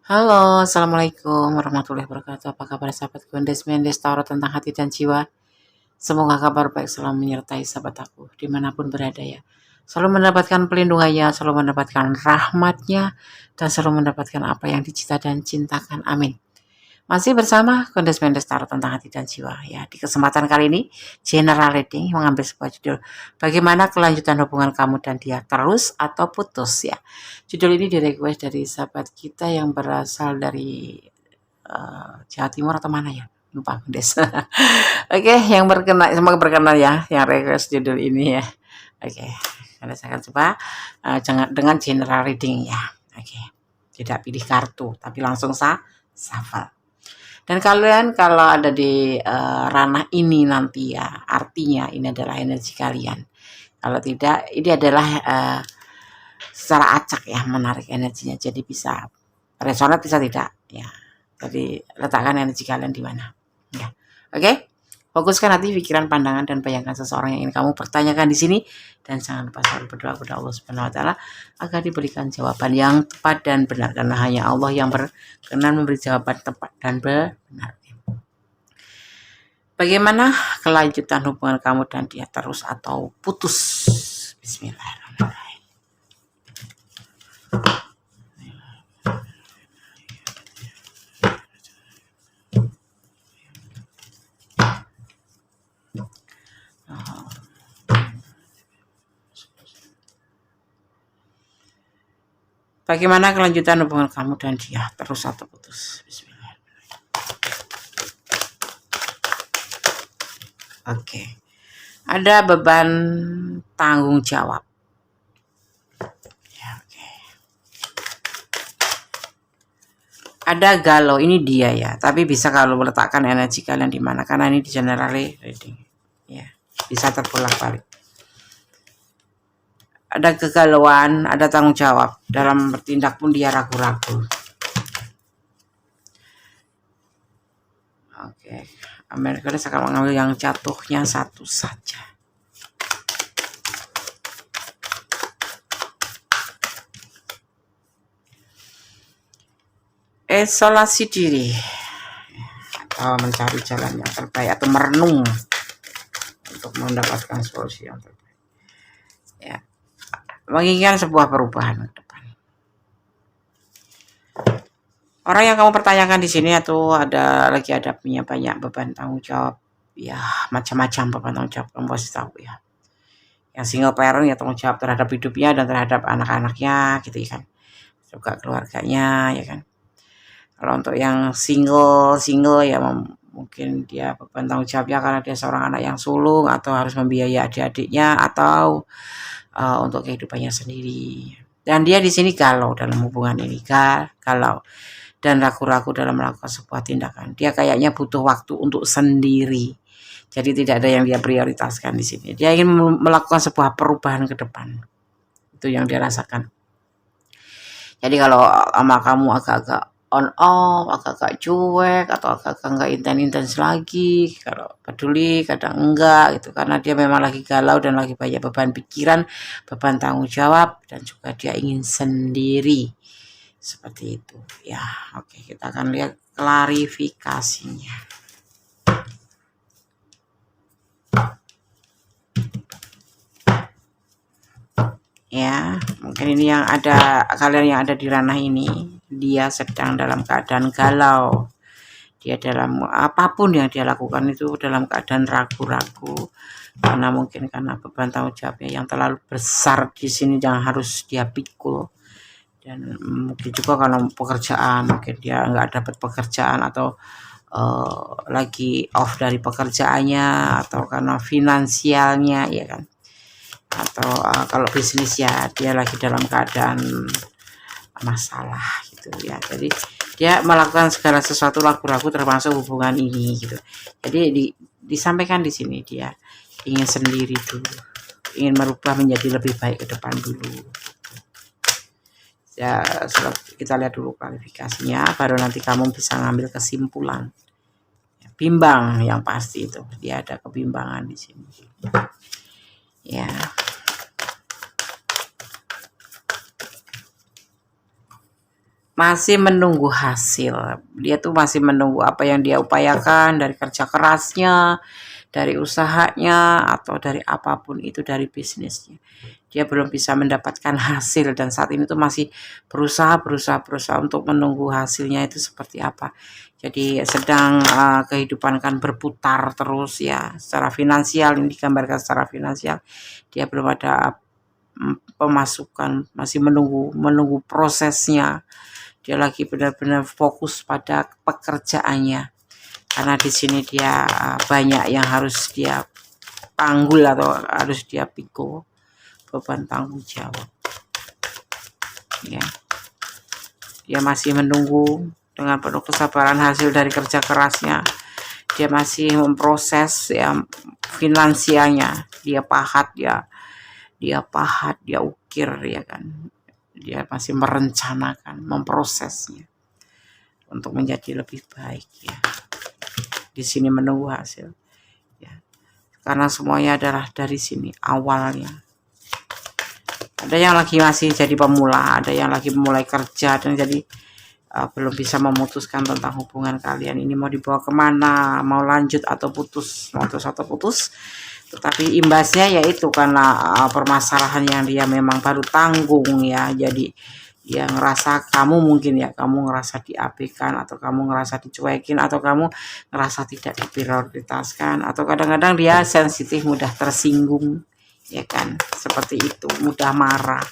Halo, Assalamualaikum warahmatullahi wabarakatuh. Apa kabar sahabat Gondes Mendes Tauro tentang hati dan jiwa? Semoga kabar baik selalu menyertai sahabat aku dimanapun berada ya. Selalu mendapatkan pelindungannya, selalu mendapatkan rahmatnya, dan selalu mendapatkan apa yang dicita dan cintakan. Amin. Masih bersama Kondes Mendes Tarot tentang hati dan jiwa ya. Di kesempatan kali ini general reading mengambil sebuah judul, bagaimana kelanjutan hubungan kamu dan dia, terus atau putus ya. Judul ini direquest dari sahabat kita yang berasal dari Jawa Timur atau mana ya, lupa Kondes. Oke, yang berkenan, semoga berkenan ya yang request judul ini ya. Oke, Kondes akan coba dengan general reading ya. Oke, tidak pilih kartu tapi langsung shuffle. Dan kalian kalau ada di ranah ini nanti ya, artinya ini adalah energi kalian. Kalau tidak, ini adalah secara acak ya, menarik energinya. Jadi bisa resonate, bisa tidak ya. Jadi letakkan energi kalian di mana. Ya. Oke? Fokuskan hati, pikiran, pandangan, dan bayangkan seseorang yang ingin kamu pertanyakan di sini. Dan jangan lupa selalu berdoa kepada Allah Subhanahu wa Ta'ala agar diberikan jawaban yang tepat dan benar. Karena hanya Allah yang berkenan memberi jawaban tepat dan benar. Bagaimana kelanjutan hubungan kamu dan dia, terus atau putus? Bismillahirrahmanirrahim. Bagaimana kelanjutan hubungan kamu dan dia, terus atau putus? Bismillahirrahmanirrahim. Oke. Ada beban tanggung jawab. Ya, oke. Ada galau, ini dia ya. Tapi bisa kalau meletakkan energi kalian di mana, karena ini di general reading. Ya, bisa terbolak-balik. Ada kegalauan, ada tanggung jawab. Dalam bertindak pun dia ragu-ragu. Oke, Amerika akan mengambil yang jatuhnya satu saja. Isolasi diri atau mencari jalan yang terbaik atau merenung untuk mendapatkan solusi yang terbaik. Ya, menginginkan sebuah perubahan ke depan. Orang yang kamu pertanyakan di sini atau ada punya banyak beban tanggung jawab, ya macam-macam beban tanggung jawab, kamu pasti tahu ya. Yang single parent ya tanggung jawab terhadap hidupnya dan terhadap anak-anaknya gitu ya kan, juga keluarganya ya kan. Kalau untuk yang single ya mungkin dia beban tanggung jawabnya karena dia seorang anak yang sulung atau harus membiayai adik-adiknya atau untuk kehidupannya sendiri. Dan dia di sini galau dalam hubungan ini, galau dan ragu-ragu dalam melakukan sebuah tindakan. Dia kayaknya butuh waktu untuk sendiri. Jadi tidak ada yang dia prioritaskan di sini. Dia ingin melakukan sebuah perubahan ke depan. Itu yang dia rasakan. Jadi kalau sama kamu agak-agak on off, agak-agak cuek atau agak-agak enggak intens lagi, kalau peduli kadang enggak gitu, karena dia memang lagi galau dan lagi banyak beban pikiran, beban tanggung jawab, dan juga dia ingin sendiri seperti itu ya. Oke, kita akan lihat klarifikasinya ya. Mungkin ini yang ada, kalian yang ada di ranah ini, dia sedang dalam keadaan galau. Dia dalam apapun yang dia lakukan itu dalam keadaan ragu-ragu, karena mungkin karena beban tanggung jawabnya yang terlalu besar di sini yang harus dia pikul. Dan mungkin juga kalau pekerjaan, mungkin dia nggak dapat pekerjaan atau lagi off dari pekerjaannya, atau karena finansialnya ya kan, atau kalau bisnis ya dia lagi dalam keadaan masalah gitu ya. Jadi dia melakukan segala sesuatu ragu-ragu termasuk hubungan ini gitu. Jadi disampaikan di sini dia ingin sendiri dulu, ingin merubah menjadi lebih baik ke depan dulu ya. Kita lihat dulu klarifikasinya, baru nanti kamu bisa ngambil kesimpulan. Bimbang yang pasti itu, dia ada kebimbangan di sini ya. masih menunggu hasil. Dia tuh masih menunggu apa yang dia upayakan dari kerja kerasnya, dari usahanya, atau dari apapun itu, dari bisnisnya. Dia belum bisa mendapatkan hasil dan saat ini tuh masih berusaha untuk menunggu hasilnya itu seperti apa. Jadi sedang kehidupan kan berputar terus ya, secara finansial ini digambarkan secara finansial. Dia belum ada pemasukan, masih menunggu prosesnya. Dia lagi benar-benar fokus pada pekerjaannya karena di sini dia banyak yang harus dia panggul atau harus dia pikul, beban tanggung jawab ya. Dia masih menunggu dengan penuh kesabaran hasil dari kerja kerasnya. Dia masih memproses ya finansialnya. Dia pahat, dia ukir ya kan. Dia masih merencanakan, memprosesnya untuk menjadi lebih baik ya. Di sini menunggu hasil ya. Karena semuanya adalah dari sini awalnya. Ada yang lagi masih jadi pemula, ada yang lagi mulai kerja dan jadi belum bisa memutuskan tentang hubungan kalian ini mau dibawa kemana, mau lanjut atau putus, tetapi imbasnya yaitu karena permasalahan yang dia memang baru tanggung ya. Jadi dia ngerasa kamu mungkin ya, kamu ngerasa diabaikan atau kamu ngerasa dicuekin atau kamu ngerasa tidak diprioritaskan atau kadang-kadang dia sensitif, mudah tersinggung ya kan, seperti itu, mudah marah.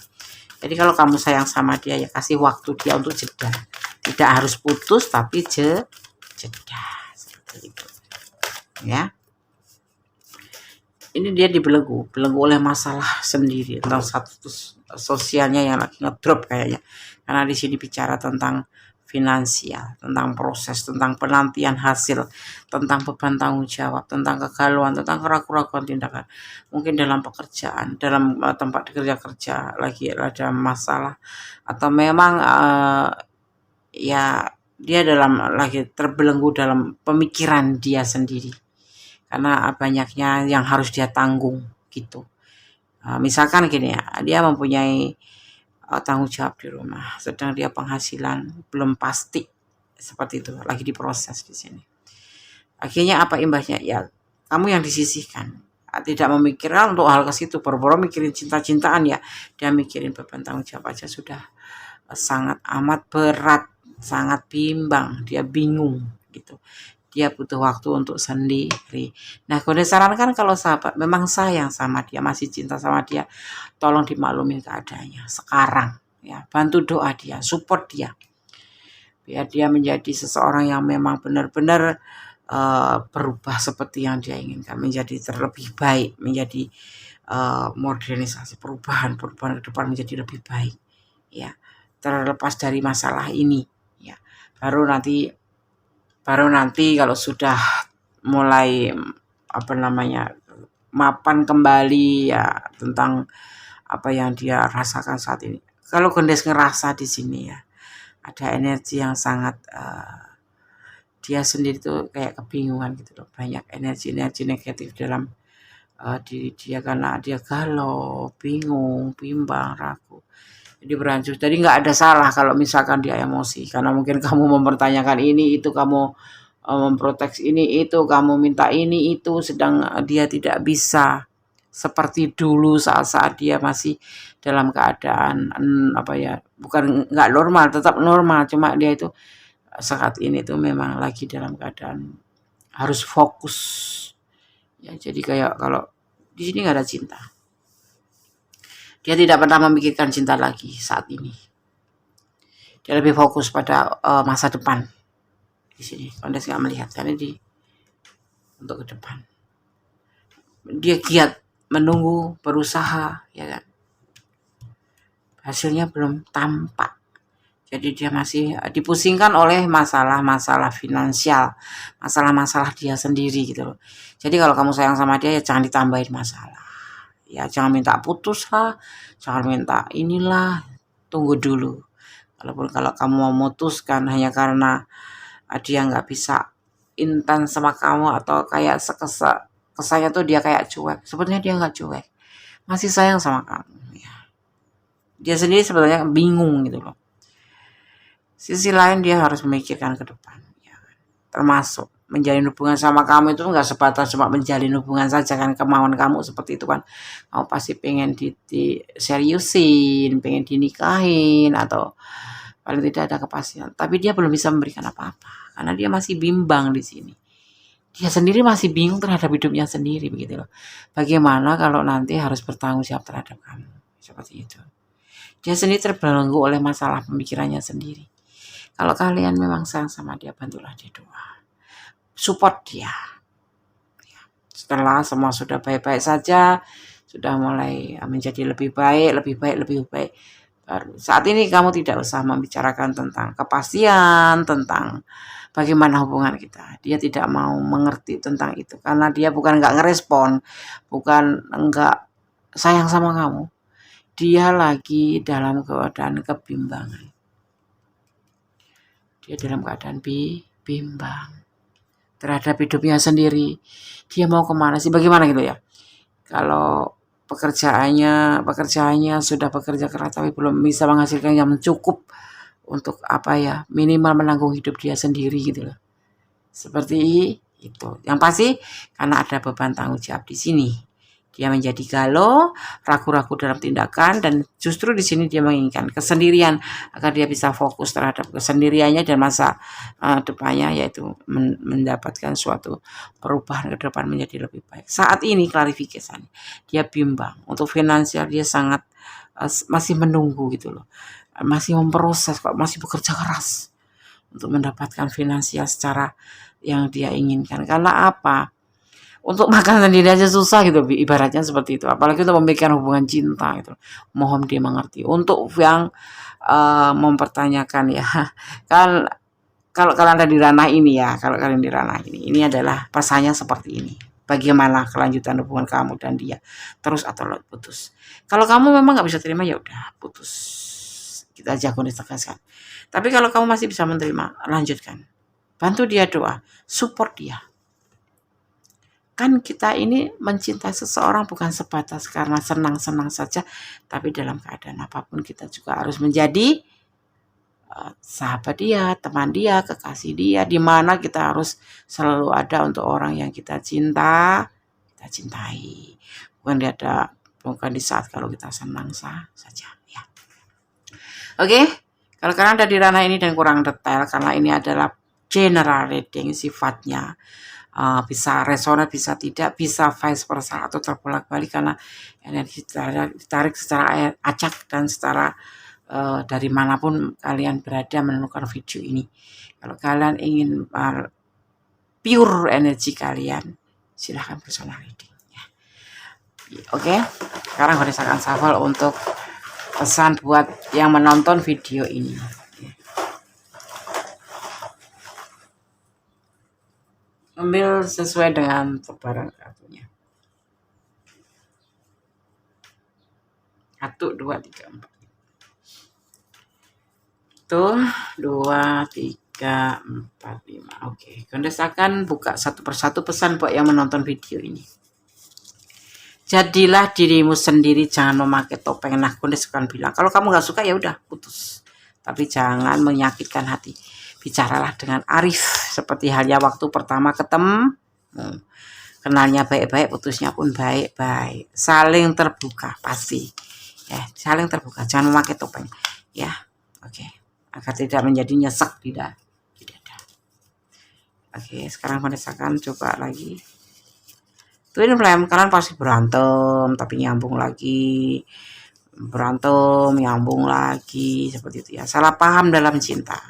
Jadi kalau kamu sayang sama dia ya kasih waktu dia untuk jeda, tidak harus putus tapi jeda seperti itu ya. Ini dia dibelenggu oleh masalah sendiri tentang status sosialnya yang lagi ngedrop kayaknya. Karena di sini bicara tentang finansial, tentang proses, tentang penantian hasil, tentang beban tanggung jawab, tentang kegalauan, tentang keraguan tindakan. Mungkin dalam pekerjaan, dalam tempat kerja lagi ada masalah atau memang ya dia lagi terbelenggu dalam pemikiran dia sendiri. Karena banyaknya yang harus dia tanggung gitu. Misalkan gini ya, dia mempunyai tanggung jawab di rumah, sedang dia penghasilan belum pasti seperti itu, lagi diproses di sini. Akhirnya apa imbasnya? Ya kamu yang disisihkan, tidak memikirkan untuk hal ke situ, boro-boro mikirin cinta-cintaan ya, dia mikirin beban tanggung jawab aja sudah sangat amat berat, sangat bimbang, dia bingung gitu. Dia butuh waktu untuk sendiri. Nah, gue sarankan kalau sahabat memang sayang sama dia, masih cinta sama dia, tolong dimaklumin keadaannya sekarang ya. Bantu doa dia, support dia. Biar dia menjadi seseorang yang memang benar-benar berubah seperti yang dia inginkan, menjadi terlebih baik, menjadi modernisasi, perubahan ke depan menjadi lebih baik ya. Terlepas dari masalah ini ya. Baru nanti kalau sudah mulai mapan kembali ya tentang apa yang dia rasakan saat ini. Kalau Gendes ngerasa di sini ya ada energi yang sangat dia sendiri tuh kayak kebingungan gitu loh. Banyak energi negatif dalam diri dia karena dia galau, bingung, bimbang, ragu. Jadi beranjur. Jadi nggak ada salah kalau misalkan dia emosi karena mungkin kamu mempertanyakan ini itu, kamu memprotek ini itu, kamu minta ini itu, sedang dia tidak bisa seperti dulu saat dia masih dalam keadaan bukan nggak normal, tetap normal, cuma dia itu saat ini tuh memang lagi dalam keadaan harus fokus ya. Jadi kayak kalau di sini nggak ada cinta, dia tidak pernah memikirkan cinta lagi saat ini. Dia lebih fokus pada masa depan. Di sini Kondes nggak melihat karena untuk ke depan. Dia giat menunggu, berusaha, ya kan. Hasilnya belum tampak. Jadi dia masih dipusingkan oleh masalah-masalah finansial, masalah-masalah dia sendiri gitu loh. Jadi kalau kamu sayang sama dia ya jangan ditambahin masalah. Ya jangan minta putus lah, jangan minta inilah, tunggu dulu. Walaupun kalau kamu memutuskan hanya karena dia nggak bisa intens sama kamu atau kayak kesannya tuh dia kayak cuek, sebetulnya dia nggak cuek, masih sayang sama kamu ya. Dia sendiri sebenarnya bingung gitu loh. Sisi lain dia harus memikirkan ke depan, ya kan? Termasuk menjalin hubungan sama kamu itu nggak sebatas cuma menjalin hubungan saja kan, kemauan kamu seperti itu kan. Kamu pasti pengen seriusin, pengen dinikahin atau paling tidak ada kepastian. Tapi dia belum bisa memberikan apa-apa karena dia masih bimbang di sini. Dia sendiri masih bingung terhadap hidupnya sendiri begitu loh. Bagaimana kalau nanti harus bertanggung jawab terhadap kamu? Seperti itu. Dia sendiri terbelenggu oleh masalah pemikirannya sendiri. Kalau kalian memang sayang sama dia, bantulah dia doa. Support dia. Setelah semua sudah baik-baik saja, sudah mulai menjadi lebih baik, baru saat ini kamu tidak usah membicarakan tentang kepastian, tentang bagaimana hubungan kita. Dia tidak mau mengerti tentang itu karena dia bukan nggak ngerespon, bukan nggak sayang sama kamu. Dia lagi dalam keadaan kebimbangan. Dia dalam keadaan bimbang terhadap hidupnya sendiri. Dia mau kemana sih? Bagaimana gitu ya? Kalau pekerjaannya sudah bekerja keras tapi belum bisa menghasilkan yang cukup untuk minimal menanggung hidup dia sendiri gitu loh. Seperti itu. Yang pasti karena ada beban tanggung jawab di sini. Dia menjadi galau, ragu-ragu dalam tindakan, dan justru di sini dia menginginkan kesendirian agar dia bisa fokus terhadap kesendiriannya dan masa depannya, yaitu mendapatkan suatu perubahan ke depan menjadi lebih baik. Saat ini klarifikasinya dia bimbang. Untuk finansial dia sangat masih menunggu gitu loh. Masih memproses kok, masih bekerja keras untuk mendapatkan finansial secara yang dia inginkan. Karena apa? Untuk makan sendiri aja susah gitu, ibaratnya seperti itu. Apalagi untuk memikirkan hubungan cinta gitu. Mohon dia mengerti. Untuk yang mempertanyakan ya, kan kalau kalian ada di ranah ini ya, ini adalah pasalnya seperti ini. Bagaimana kelanjutan hubungan kamu dan dia, terus atau putus? Kalau kamu memang nggak bisa terima, ya udah putus. Kita jago ditegaskan. Tapi kalau kamu masih bisa menerima, lanjutkan. Bantu dia doa, support dia. Kan kita ini mencintai seseorang bukan sebatas karena senang-senang saja, tapi dalam keadaan apapun kita juga harus menjadi sahabat dia, teman dia, kekasih dia, di mana kita harus selalu ada untuk orang yang kita cintai. Bukan di saat kalau kita senang saja ya. Oke, kalau kalian ada di ranah ini dan kurang detail karena ini adalah general reading sifatnya. Bisa resonan, bisa tidak, bisa vice versa atau terbolak-balik karena energi ditarik secara acak dan secara dari manapun kalian berada menemukan video ini. Kalau kalian ingin pure energi kalian, silahkan personal reading ya. Oke, sekarang berdasarkan shuffle untuk pesan buat yang menonton video ini. Ambil sesuai dengan tebaran kartunya. 1, 2, 3, 4. 1, 2, 3, 4, 5. Oke, Gondes akan buka satu persatu pesan buat yang menonton video ini. Jadilah dirimu sendiri, jangan memakai topeng. Nah, Gondes akan bilang, kalau kamu nggak suka ya udah putus. Tapi jangan menyakitkan hati. Bicaralah dengan arif, seperti halnya waktu pertama ketemu. Kenalnya baik-baik, putusnya pun baik-baik. Saling terbuka, pasti. Ya, saling terbuka, jangan memakai topeng. Ya, oke. Agar tidak menjadi nyesek, tidak ada. Oke, sekarang akan coba lagi. Twin flame, kalian pasti berantem, tapi nyambung lagi. Berantem, nyambung lagi, seperti itu ya. Salah paham dalam cinta.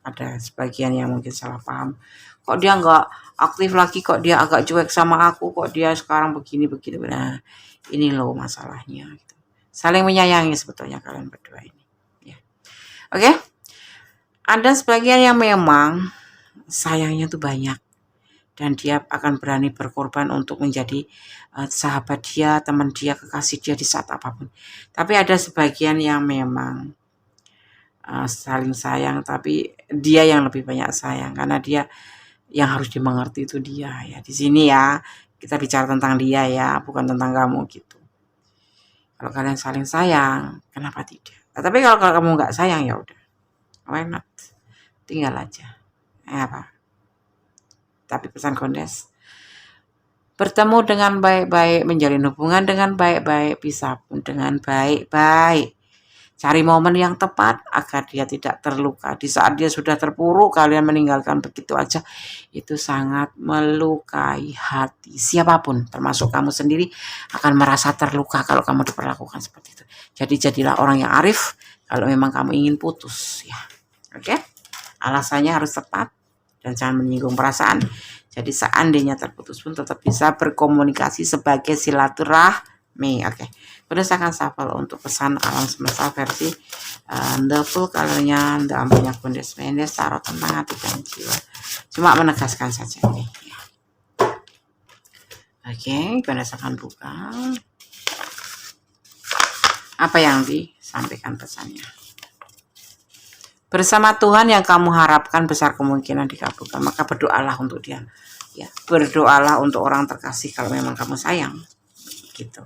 Ada sebagian yang mungkin salah paham. Kok dia nggak aktif lagi, kok dia agak cuek sama aku, kok dia sekarang begini. Nah, ini loh masalahnya. Gitu. Saling menyayangi sebetulnya kalian berdua ini. Ya. Oke? Ada sebagian yang memang sayangnya tuh banyak. Dan dia akan berani berkorban untuk menjadi sahabat dia, teman dia, kekasih dia di saat apapun. Tapi ada sebagian yang memang saling sayang, tapi dia yang lebih banyak sayang karena dia yang harus dimengerti itu dia ya. Di sini ya kita bicara tentang dia ya, bukan tentang kamu gitu. Kalau kalian saling sayang, kenapa tidak? Tapi kalau kamu nggak sayang ya udah, why not? tinggal aja. Apa? Tapi pesan Kondes, bertemu dengan baik-baik, menjalin hubungan dengan baik-baik, bisa pun dengan baik-baik. Cari momen yang tepat agar dia tidak terluka. Di saat dia sudah terpuruk, kalian meninggalkan begitu aja. Itu sangat melukai hati. Siapapun, termasuk kamu sendiri, akan merasa terluka kalau kamu diperlakukan seperti itu. Jadi jadilah orang yang arif kalau memang kamu ingin putus. Ya, oke? Alasannya harus tepat dan jangan menyinggung perasaan. Jadi seandainya terputus pun tetap bisa berkomunikasi sebagai silaturahmi. Oke. Berdasarkan shuffle untuk pesan alam semesta versi the full colornya, the ampunya Kondes Mendes, tarot tentang hati dan jiwa. Cuma menegaskan saja nih. Ya. Oke, Kondes akan buka. Apa yang disampaikan pesannya? Bersama Tuhan yang kamu harapkan besar kemungkinan dikabulkan, maka berdoalah untuk dia. Ya, berdoalah untuk orang terkasih kalau memang kamu sayang. Gitu.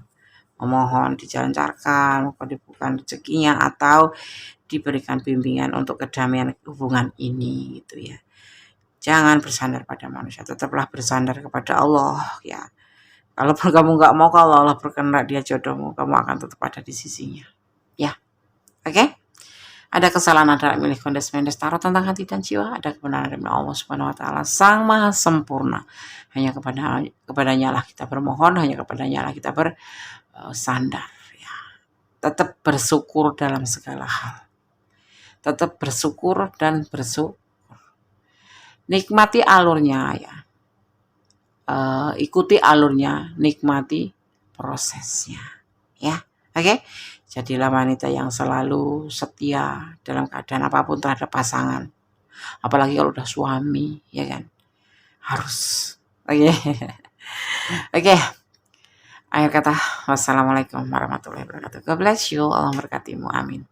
Memohon dilancarkan, dibukakan rezekinya atau diberikan bimbingan untuk kedamaian hubungan ini gitu ya. Jangan bersandar pada manusia, tetaplah bersandar kepada Allah ya. Kalaupun kamu nggak mau, kalau Allah berkehendak dia jodohmu, kamu akan tetap ada di sisinya. Ya, oke? Ada kesalahan adalah milik Kondes Mendes tarot tentang hati dan jiwa. Ada kebenaran dari Allah Subhanahu Wa Taala Sang Maha Sempurna. Hanya kepadanya lah kita bermohon, hanya kepadanya lah kita bersandar. Ya. Tetap bersyukur dalam segala hal. Tetap bersyukur dan bersyukur. Nikmati alurnya ya. Ikuti alurnya, nikmati prosesnya. Ya, oke? Jadilah wanita yang selalu setia dalam keadaan apapun terhadap pasangan. Apalagi kalau udah suami, ya kan? Harus. Oke. Oke. Akhir kata, wassalamualaikum warahmatullahi wabarakatuh. God bless you. Allah memberkatimu. Amin.